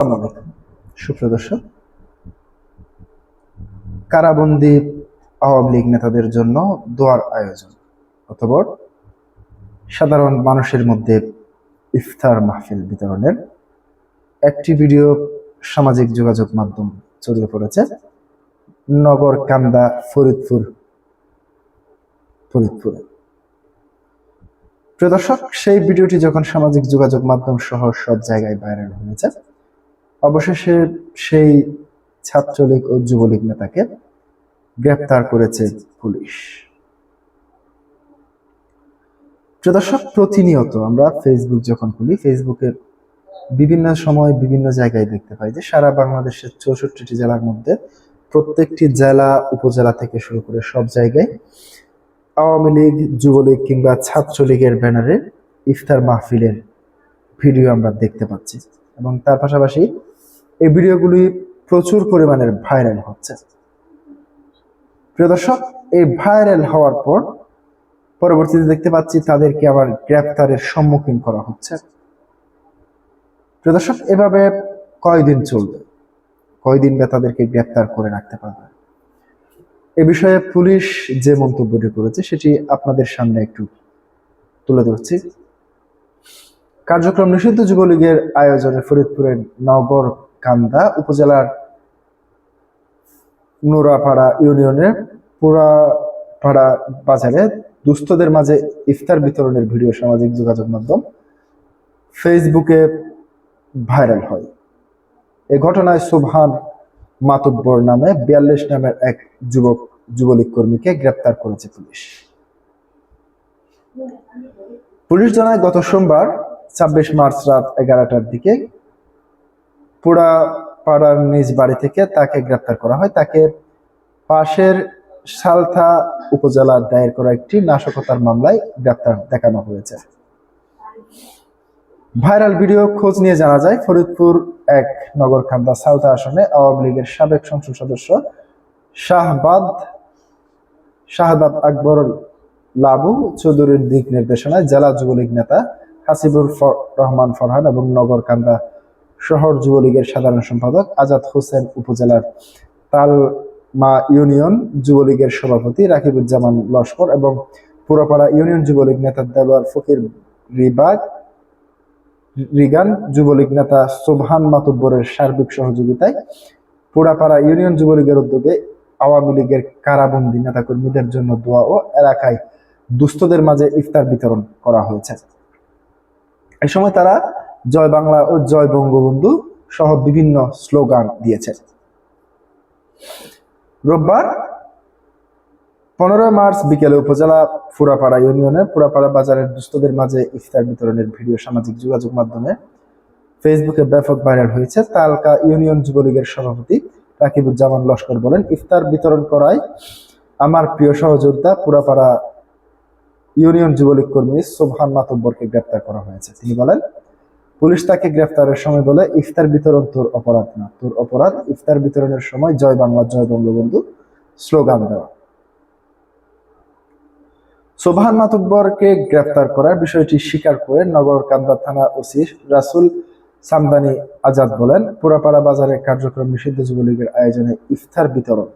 আসসালামু আলাইকুম সুপ্রিয় দর্শক, কারাবন্দী আওয়ামী লীগ নেতাদের জন্য দোয়ার আয়োজন অথবা সাধারণ মানুষের মধ্যে ইফতার মাহফিল বিতরণের একটি ভিডিও সামাজিক যোগাযোগ মাধ্যম ছড়িয়ে পড়েছে নগর কান্দা ফরিদপুরে। প্রিয় দর্শক, সেই ভিডিওটি যখন সামাজিক যোগাযোগ মাধ্যম সহ সব জায়গায় ভাইরাল হয়েছে, অবশেষে সেই ছাত্রলীগ ও যুবলীগ নেতাকে গ্রেপ্তার করেছে পুলিশ। প্রিয় দর্শক, প্রতিনিয়ত আমরা ফেসবুক যখন খুলি, ফেসবুকে বিভিন্ন সময় বিভিন্ন জায়গায় দেখতে পাই যে সারা বাংলাদেশের 64টি জেলার মধ্যে প্রত্যেকটি জেলা উপজেলা থেকে শুরু করে সব জায়গায় আওয়ামী লীগ, যুবলীগ কিংবা ছাত্রলীগের ব্যানারে ইফতার মাহফিলের ভিডিও আমরা দেখতে পাচ্ছি এবং তার পাশাপাশি এই ভিডিওগুলি প্রচুর পরিমাণের ভাইরাল হচ্ছে। প্রিয় দর্শক, এই ভাইরাল হওয়ার পর পরবর্তীতে দেখতে পাচ্ছি তাদেরকে আবার গ্রেফতারের সম্মুখীন করা হচ্ছে। প্রিয় দর্শক, এভাবে কয়দিন চলবে, কয়দিন বা তাদেরকে গ্রেফতার করে রাখতে পারবে? এ বিষয়ে পুলিশ যে মন্তব্যটি করেছে সেটি আপনাদের সামনে একটু তুলে ধরছি। কার্যক্রম নিষিদ্ধ যুবলীগের আয়োজনে ফরিদপুরের নগর কান্দা উপজেলার নোরাপাড়া ইউনিয়নের পুরাপাড়া বাজারে দুস্থদের মাঝে ইফতার বিতরণের ভিডিও সামাজিক যোগাযোগ মাধ্যম ফেসবুকে ভাইরাল হয়। এ ঘটনায় সুবহান মাতুব্বর নামে 42 নামের এক যুবলীগ কর্মীকে গ্রেপ্তার করেছে পুলিশ জানায়, গত সোমবার 26 মার্চ রাত 11টার দিকে পুরাপাড়ার নিজ বাড়ি থেকে তাকে গ্রেপ্তার করা হয়। তাকে পাশের সালথা উপজেলার দায়ের করা একটি নাশকতার মামলায় গ্রেপ্তার দেখানো হয়েছে। ভাইরাল ভিডিও খোঁজ নিয়ে জানা যায়, ফরিদপুর 1 নগরকান্দা সালথা আসনে আওয়ামী লীগের সাবেক সংসদ সদস্য শাহাদাত আকবর লাবু চৌধুরীর দিক নির্দেশনায় জেলা যুবলীগ নেতা হাসিবুর রহমান ফরহান এবং নগরকান্দা শহর যুবলীগের সাধারণ সম্পাদক আজাদ হোসেন, উপজেলার তালমা ইউনিয়ন যুবলীগের সভাপতি রাকিবুজ্জামান লস্কর এবং পুরাপাড়া ইউনিয়ন যুবলীগ নেতা দেলোয়ার ফকির রিগান, যুবলীগ নেতা সুবহান মাতুব্বরের সার্বিক সহযোগিতায় পুরাপাড়া ইউনিয়ন যুবলীগের উদ্যোগে আওয়ামী লীগের কারাবন্দী নেতাকর্মীদের জন্য দোয়া ও এলাকায় দুস্থদের মাঝে ইফতার বিতরণ করা হয়েছে। এই সময় তারা জয় বাংলা ও জয় বঙ্গবন্ধু সহ বিভিন্ন স্লোগান দিয়েছে। রোববার 15 মার্চ বিকেলে উপজেলা পুরাপাড়া ইউনিয়নের পুরাপাড়া বাজারের দুস্থদের মাঝে ইফতার বিতরণের ভিডিও সামাজিক যোগাযোগ মাধ্যমে ফেসবুকে ব্যাপক ভাইরাল হয়েছে। তালকা ইউনিয়ন যুবলীগের সভাপতি রাকিবুজ্জামান লস্কর বলেন, ইফতার বিতরণ করায় আমার প্রিয় সহযোদ্ধা পুরাপাড়া ইউনিয়ন যুবলীগ কর্মী সুবহান মাতুব্বরকে গ্রেপ্তার করা হয়েছে। তিনি বলেন, পুলিশ তাকে গ্রেফতারের সময় বলে, ইফতার বিতরণ তোর অপরাধ না, তোর অপরাধ ইফতার বিতরণের সময় জয় বাংলা জয় বঙ্গবন্ধু স্লোগান দেওয়া। সুবহান মাতুব্বরকে গ্রেফতার করার বিষয়টি স্বীকার করে নগরকান্দা থানা ওসি রাসুল সামদানি আজাদ বলেন, পুরাপাড়া বাজারে কার্যক্রম নিষিদ্ধ যুবলীগের আয়োজনে ইফতার বিতরণ